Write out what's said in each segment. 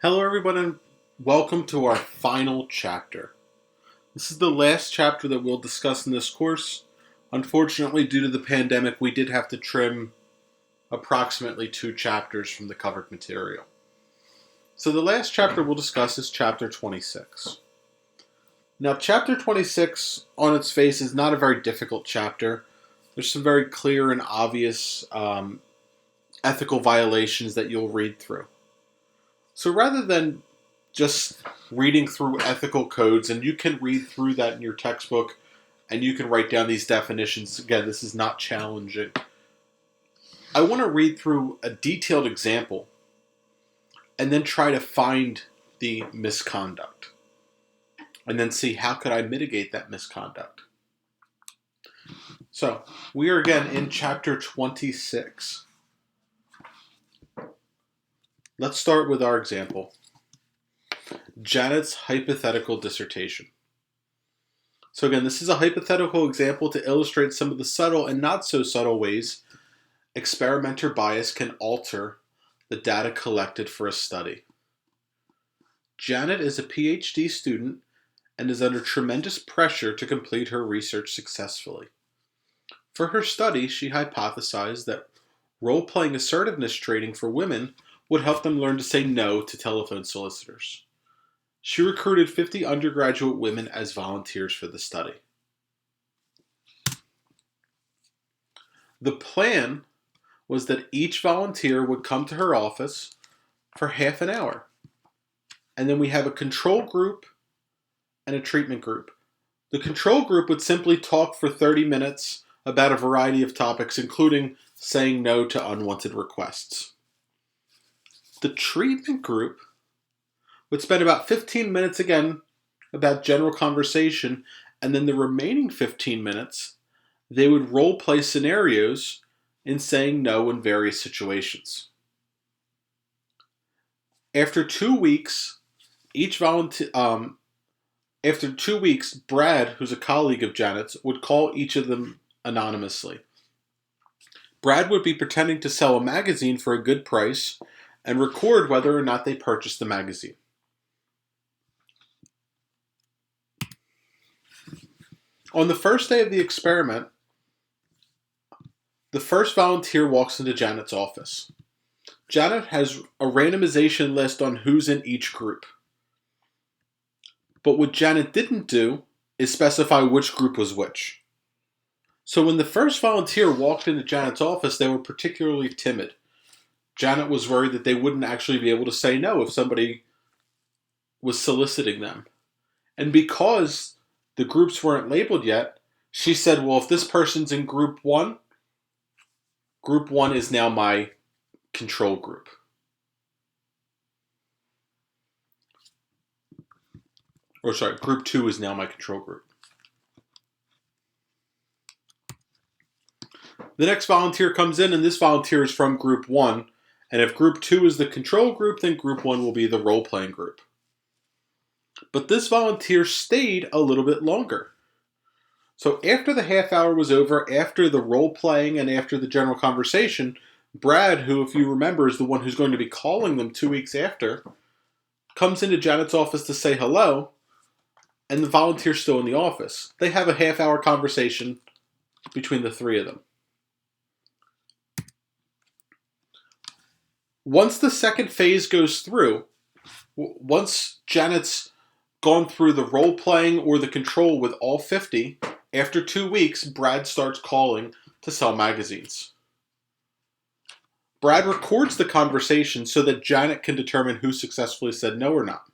Hello, everyone, and welcome to our final chapter. This is the last chapter that we'll discuss in this course. Unfortunately, due to the pandemic, we did have to trim approximately 2 chapters from the covered material. So, the last chapter we'll discuss is chapter 26. Now, chapter 26, on its face, is not a very difficult chapter. There's some very clear and obvious ethical violations that you'll read through. So, rather than just reading through ethical codes, and you can read through that in your textbook and you can write down these definitions. Again, this is not challenging. I want to read through a detailed example and then try to find the misconduct and then see how could I mitigate that misconduct. So, we are again in chapter 26. Let's start with our example. Janet's hypothetical dissertation. So again, this is a hypothetical example to illustrate some of the subtle and not so subtle ways experimenter bias can alter the data collected for a study. Janet is a PhD student and is under tremendous pressure to complete her research successfully. For her study, she hypothesized that role-playing assertiveness training for women would help them learn to say no to telephone solicitors. She recruited 50 undergraduate women as volunteers for the study. The plan was that each volunteer would come to her office for half an hour. And then we have a control group and a treatment group. The control group would simply talk for 30 minutes about a variety of topics, including saying no to unwanted requests. The treatment group would spend about 15 minutes again about general conversation, and then the remaining 15 minutes, they would role play scenarios in saying no in various situations. After 2 weeks, after 2 weeks, Brad, who's a colleague of Janet's, would call each of them anonymously. Brad would be pretending to sell a magazine for a good price and record whether or not they purchased the magazine. On the first day of the experiment, the first volunteer walks into Janet's office. Janet has a randomization list on who's in each group. But what Janet didn't do is specify which group was which. So when the first volunteer walked into Janet's office, they were particularly timid. Janet was worried that they wouldn't actually be able to say no if somebody was soliciting them. And because the groups weren't labeled yet, she said, well, if this person's in group one is now my control group. Or sorry, group 2 is now my control group. The next volunteer comes in, and this volunteer is from group 1. And if group 2 is the control group, then group 1 will be the role-playing group. But this volunteer stayed a little bit longer. So after the half hour was over, after the role-playing and after the general conversation, Brad, who, if you remember, is the one who's going to be calling them 2 weeks after, comes into Janet's office to say hello, and the volunteer's still in the office. They have a half-hour conversation between the three of them. Once the second phase goes through, once Janet's gone through the role-playing or the control with all 50, after 2 weeks, Brad starts calling to sell magazines. Brad records the conversation so that Janet can determine who successfully said no or not.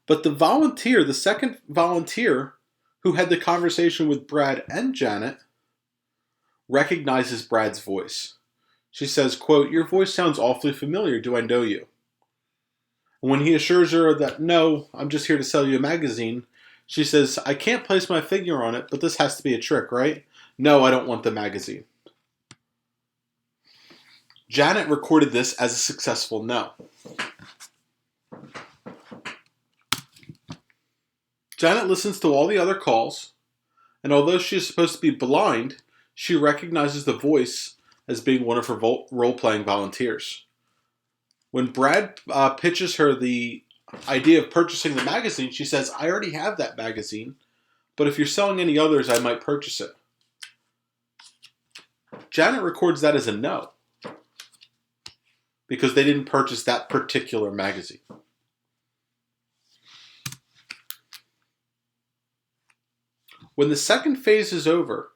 But the second volunteer, who had the conversation with Brad and Janet, recognizes Brad's voice. She says, quote, "Your voice sounds awfully familiar. Do I know you?" When he assures her that, no, I'm just here to sell you a magazine, she says, "I can't place my finger on it, but this has to be a trick, right?" "No, I don't want the magazine." Janet recorded this as a successful no. Janet listens to all the other calls, and although she is supposed to be blind, she recognizes the voice as being one of her role-playing volunteers. When Brad pitches her the idea of purchasing the magazine, she says, I already have that magazine, but if you're selling any others, I might purchase it. Janet records that as a no, because they didn't purchase that particular magazine. When the second phase is over,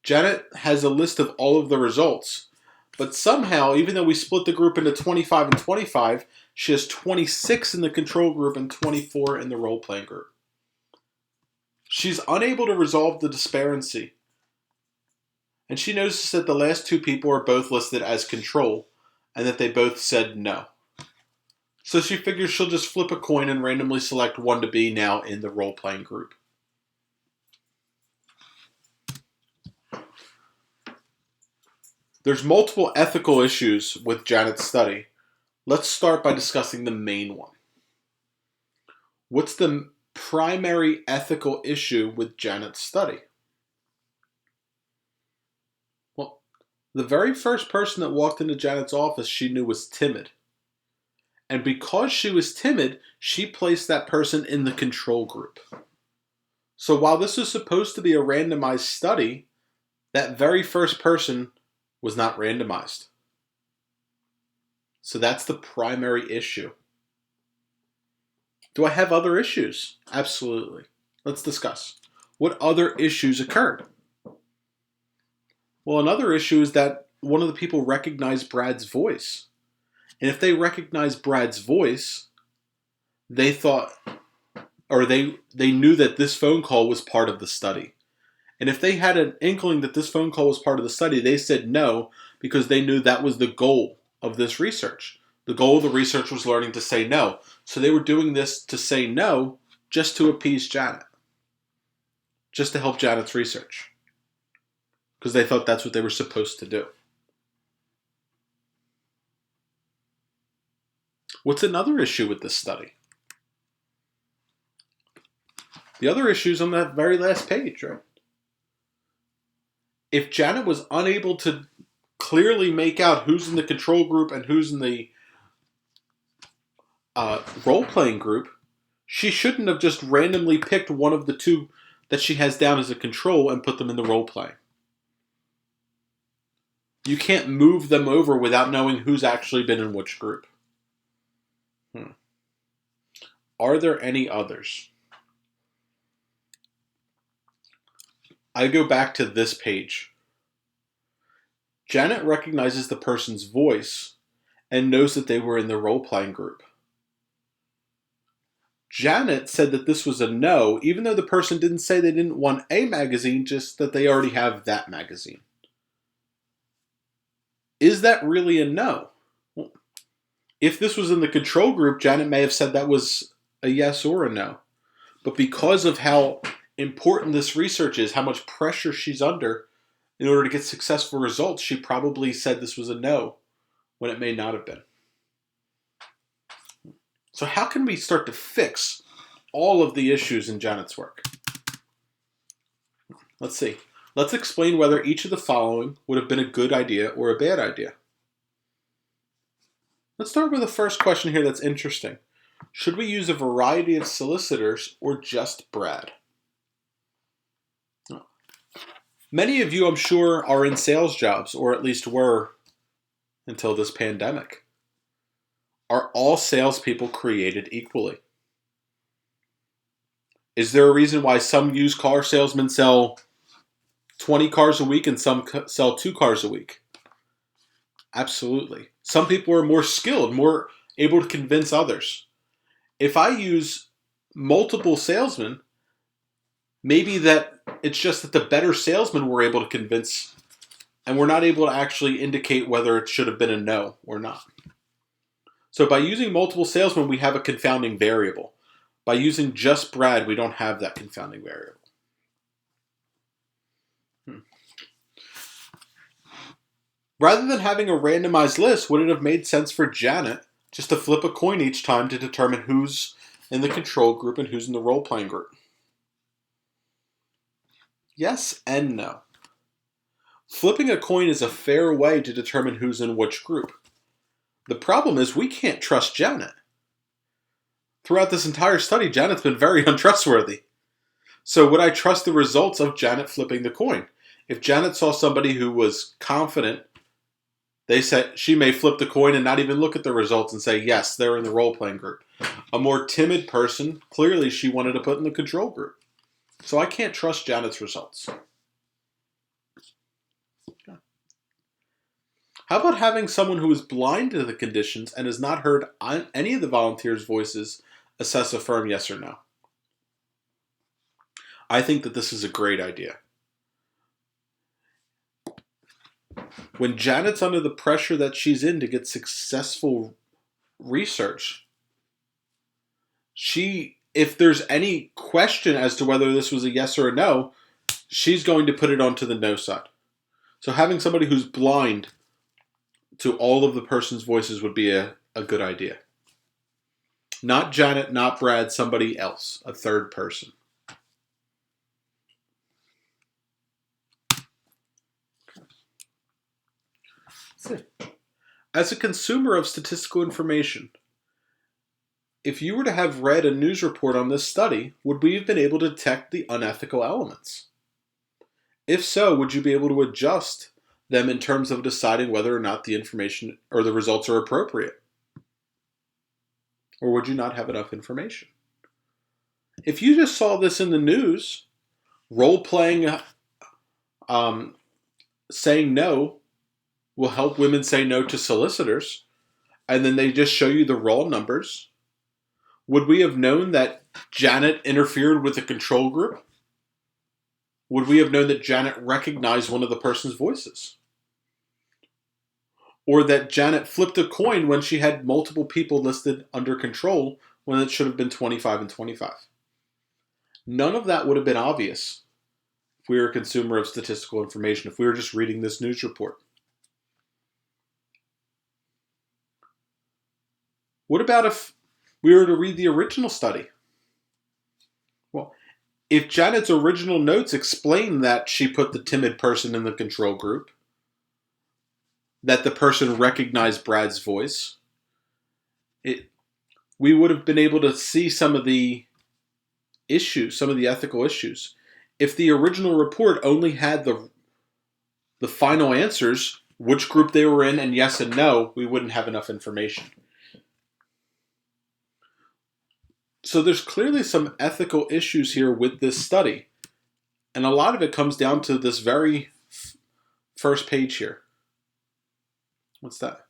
Janet has a list of all of the results, but somehow, even though we split the group into 25 and 25, she has 26 in the control group and 24 in the role-playing group. She's unable to resolve the disparity, and she notices that the last two people are both listed as control, and that they both said no. So she figures she'll just flip a coin and randomly select one to be now in the role-playing group. There's multiple ethical issues with Janet's study. Let's start by discussing the main one. What's the primary ethical issue with Janet's study? Well, the very first person that walked into Janet's office she knew was timid. And because she was timid, she placed that person in the control group. So while this was supposed to be a randomized study, that very first person was not randomized. So that's the primary issue. Do I have other issues? Absolutely. Let's discuss. What other issues occurred? Well, another issue is that one of the people recognized Brad's voice. And if they recognized Brad's voice, they thought, or they knew that this phone call was part of the study. And if they had an inkling that this phone call was part of the study, they said no because they knew that was the goal of this research. The goal of the research was learning to say no. So they were doing this to say no just to appease Janet. Just to help Janet's research. Because they thought that's what they were supposed to do. What's another issue with this study? The other issue is on that very last page, right? If Janet was unable to clearly make out who's in the control group and who's in the role-playing group, she shouldn't have just randomly picked one of the two that she has down as a control and put them in the role-playing. You can't move them over without knowing who's actually been in which group. Are there any others? I go back to this page. Janet recognizes the person's voice and knows that they were in the role-playing group. Janet said that this was a no, even though the person didn't say they didn't want a magazine, just that they already have that magazine. Is that really a no? Well, if this was in the control group, Janet may have said that was a yes or a no. But because of how important this research is, how much pressure she's under in order to get successful results, she probably said this was a no when it may not have been. So how can we start to fix all of the issues in Janet's work? Let's see. Let's explain whether each of the following would have been a good idea or a bad idea. Let's start with the first question here that's interesting. Should we use a variety of solicitors or just Brad? Many of you, I'm sure, are in sales jobs, or at least were until this pandemic. Are all salespeople created equally? Is there a reason why some used car salesmen sell 20 cars a week and some sell 2 cars a week? Absolutely. Some people are more skilled, more able to convince others. If I use multiple salesmen, maybe that it's just that the better salesmen were able to convince, and we're not able to actually indicate whether it should have been a no or not. So by using multiple salesmen, we have a confounding variable. By using just Brad, we don't have that confounding variable. Rather than having a randomized list, would it have made sense for Janet just to flip a coin each time to determine who's in the control group and who's in the role-playing group? Yes and no. Flipping a coin is a fair way to determine who's in which group. The problem is we can't trust Janet. Throughout this entire study, Janet's been very untrustworthy. So would I trust the results of Janet flipping the coin? If Janet saw somebody who was confident, they said she may flip the coin and not even look at the results and say, yes, they're in the role-playing group. A more timid person, clearly she wanted to put in the control group. So I can't trust Janet's results. How about having someone who is blind to the conditions and has not heard any of the volunteers' voices assess a firm yes or no? I think that this is a great idea. When Janet's under the pressure that she's in to get successful research, if there's any question as to whether this was a yes or a no, she's going to put it onto the no side. So having somebody who's blind to all of the person's voices would be a good idea. Not Janet, not Brad, somebody else, a third person. As a consumer of statistical information, if you were to have read a news report on this study, would we have been able to detect the unethical elements? If so, would you be able to adjust them in terms of deciding whether or not the information or the results are appropriate? Or would you not have enough information? If you just saw this in the news, role-playing, saying no will help women say no to solicitors, and then they just show you the raw numbers, would we have known that Janet interfered with the control group? Would we have known that Janet recognized one of the person's voices? Or that Janet flipped a coin when she had multiple people listed under control when it should have been 25 and 25? None of that would have been obvious if we were a consumer of statistical information, if we were just reading this news report. What about if we were to read the original study? Well, if Janet's original notes explain that she put the timid person in the control group, that the person recognized Brad's voice, we would have been able to see some of the issues, some of the ethical issues. If the original report only had the final answers, which group they were in, and yes and no, we wouldn't have enough information. So there's clearly some ethical issues here with this study. And a lot of it comes down to this very first page here. What's that?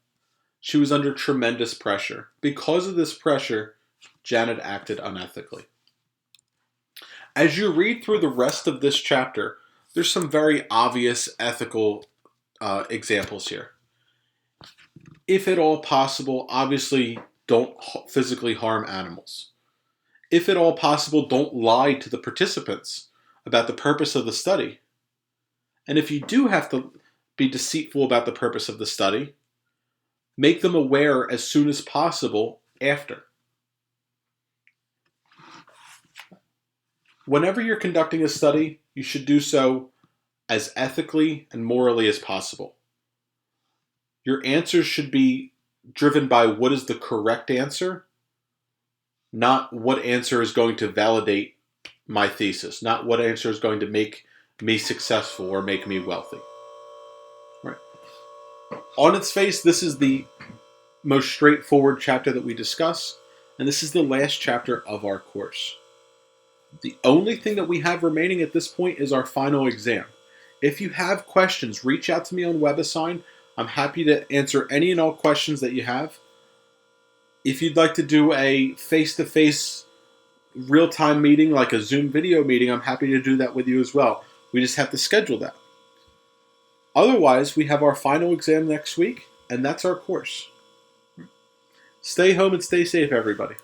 She was under tremendous pressure. Because of this pressure, Janet acted unethically. As you read through the rest of this chapter, there's some very obvious ethical examples here. If at all possible, obviously don't physically harm animals. If at all possible, don't lie to the participants about the purpose of the study. And if you do have to be deceitful about the purpose of the study, make them aware as soon as possible after. Whenever you're conducting a study, you should do so as ethically and morally as possible. Your answers should be driven by what is the correct answer, not what answer is going to validate my thesis, not what answer is going to make me successful or make me wealthy. Right. On its face, this is the most straightforward chapter that we discuss, and this is the last chapter of our course. The only thing that we have remaining at this point is our final exam. If you have questions, reach out to me on WebAssign. I'm happy to answer any and all questions that you have. If you'd like to do a face-to-face real-time meeting, like a Zoom video meeting, I'm happy to do that with you as well. We just have to schedule that. Otherwise, we have our final exam next week, and that's our course. Stay home and stay safe, everybody.